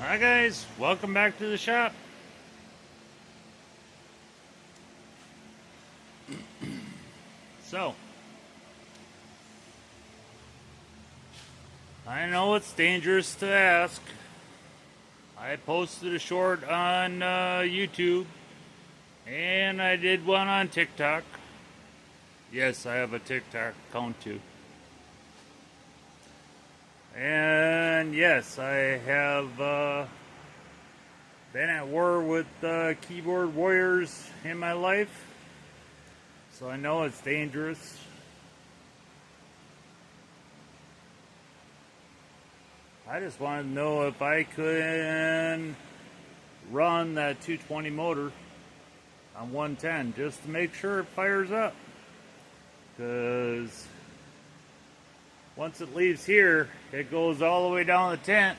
Hi guys, welcome back to the shop. So, I know it's dangerous to ask. I posted a short on YouTube, and I did one on TikTok. Yes, I have a TikTok account too. And yes, I have been at war with keyboard warriors in my life. So I know it's dangerous. I just wanted to know if I could run that 220 motor on 110 just to make sure it fires up. Because once it leaves here, it goes all the way down the tent,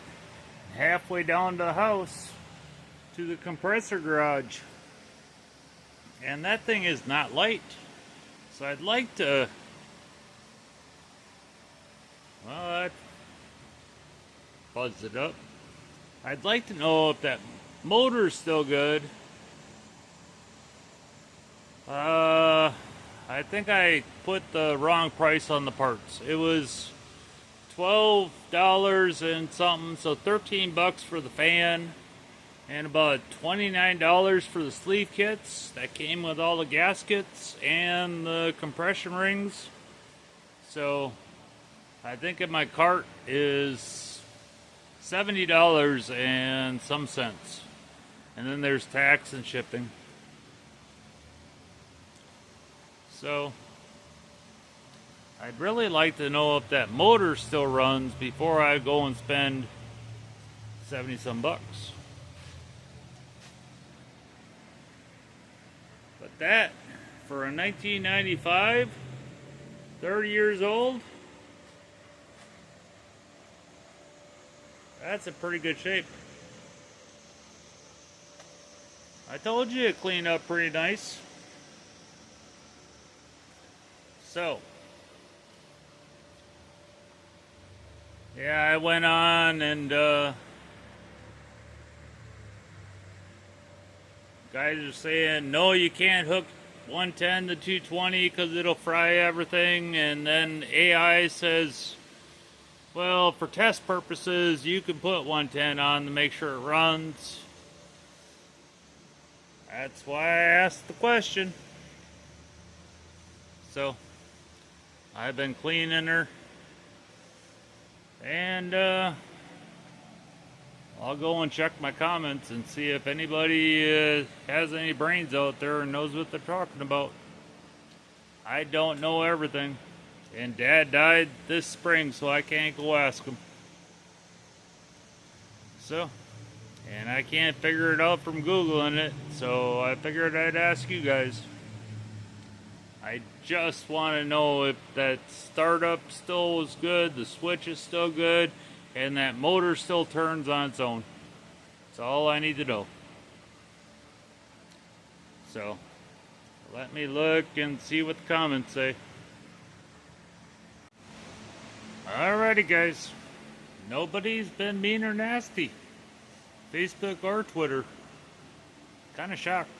halfway down to the house, to the compressor garage. And that thing is not light. So I'd like to, well, that buzzed it up. I'd like to know if that motor's still good. I think I put the wrong price on the parts. It was $12 and something, so $13 for the fan. And about $29 for the sleeve kits that came with all the gaskets and the compression rings. So I think in my cart is $70 and some cents. And then there's tax and shipping. So I'd really like to know if that motor still runs before I go and spend 70 some bucks. But that, for a 1995, 30 years old, that's in pretty good shape. I told you it cleaned up pretty nice. So, yeah, I went on and guys are saying, no, you can't hook 110 to 220 because it'll fry everything. And then AI says, well, for test purposes, you can put 110 on to make sure it runs. That's why I asked the question. So, I've been cleaning her. And I'll go and check my comments and see if anybody has any brains out there and knows what they're talking about. I don't know everything. And Dad died this spring, so I can't go ask him. So, and I can't figure it out from Googling it, so I figured I'd ask you guys. I just want to know if that startup still was good, the switch is still good, and that motor still turns on its own. That's all I need to know. So, let me look and see what the comments say. Alrighty guys, nobody's been mean or nasty. Facebook or Twitter. Kinda shocked.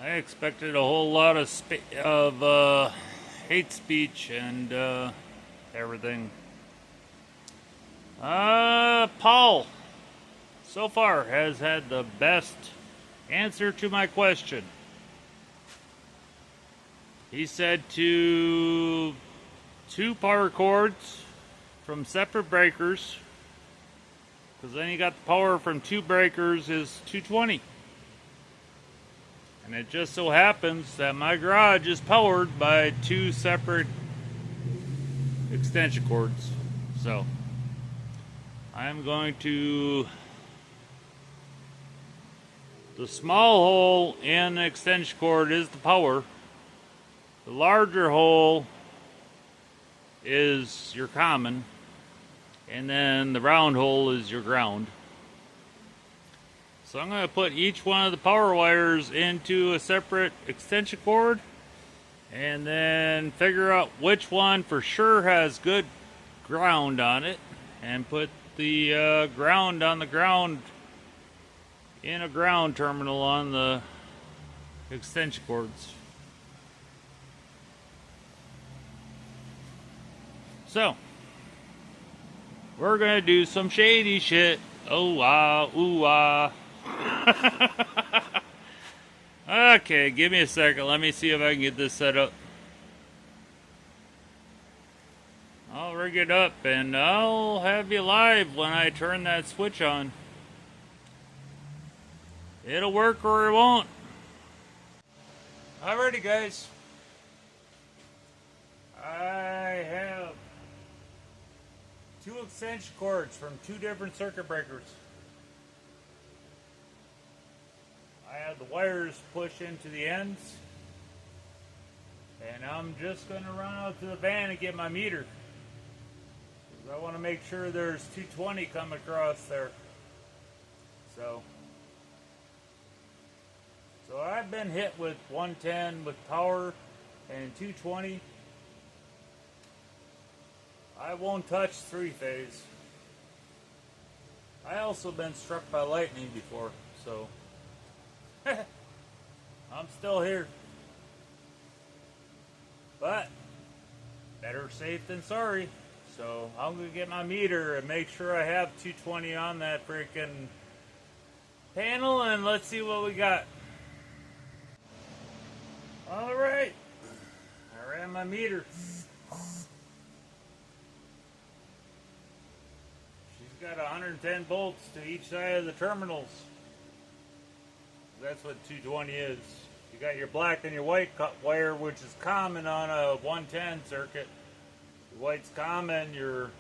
I expected a whole lot of hate speech and everything. Paul, so far, has had the best answer to my question. He said to 2 power cords from separate breakers, because then you got the power from 2 breakers is 220. And it just so happens that my garage is powered by 2 separate extension cords. So I'm going to, the small hole in the extension cord is the power. The larger hole is your common, and then the round hole is your ground. So I'm going to put each one of the power wires into a separate extension cord and then figure out which one for sure has good ground on it and put the ground on the ground in a ground terminal on the extension cords. So, we're gonna do some shady shit. Oh, ah, ooh, ah. Okay, give me a second. Let me see if I can get this set up. I'll rig it up and I'll have you live when I turn that switch on. It'll work or it won't. Alrighty, guys. I have 2 extension cords from 2 different circuit breakers. I have the wires pushed into the ends, and I'm just going to run out to the van and get my meter. I want to make sure there's 220 coming across there. So I've been hit with 110 with power and 220. I won't touch 3-phase. I also been struck by lightning before, so I'm still here. But better safe than sorry. So I'm gonna get my meter and make sure I have 220 on that freaking panel, and let's see what we got. All right, I ran my meter. She's got 110 volts to each side of the terminals. That's what 220 is. You got your black and your white wire, which is common on a 110 circuit. Your white's common, your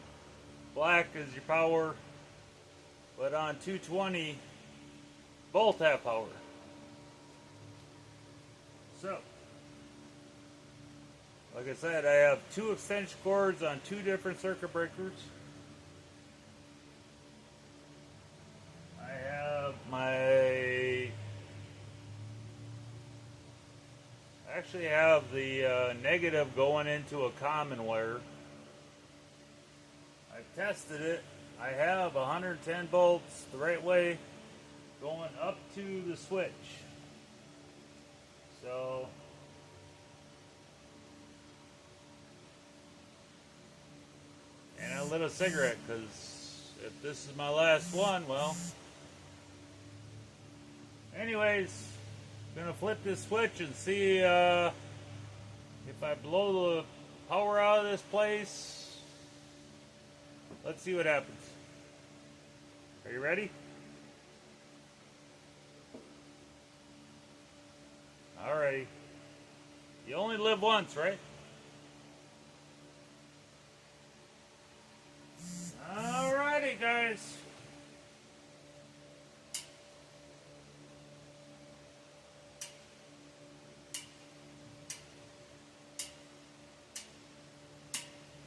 black is your power. But on 220, both have power. So, like I said, I have 2 extension cords on 2 different circuit breakers. I have my... actually have the negative going into a common wire. I've tested it. I have 110 volts the right way going up to the switch. So and I lit a cigarette because if this is my last one, well, anyways, gonna flip this switch and see if I blow the power out of this place. Let's see what happens. Are you ready? Alrighty. You only live once, right? Alrighty, guys.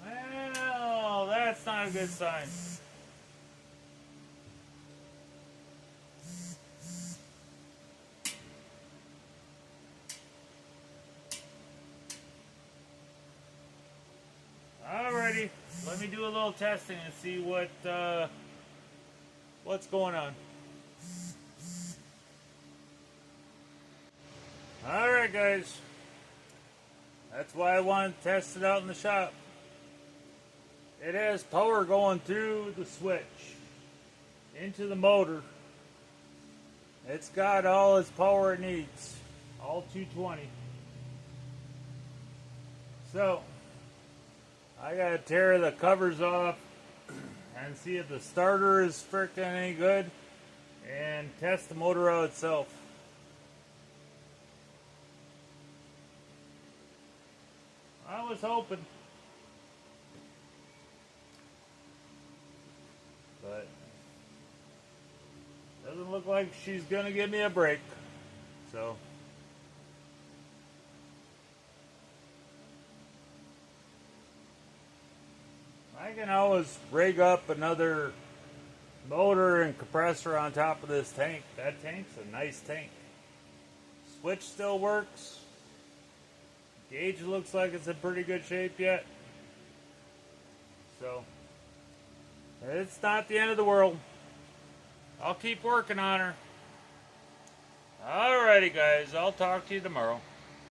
Well, that's not a good sign. Alrighty, let me do a little testing and see what's going on. Alright, guys, that's why I wanted to test it out in the shop. It has power going through the switch into the motor. It's got all its power it needs, all 220. So I gotta tear the covers off and see if the starter is frickin' any good and test the motor out itself. I was hoping, but doesn't look like she's gonna give me a break. So I can always rig up another motor and compressor on top of this tank. That tank's a nice tank. Switch still works. Gauge looks like it's in pretty good shape yet. So It's not the end of the world. I'll keep working on her. Alrighty, guys. I'll talk to you tomorrow.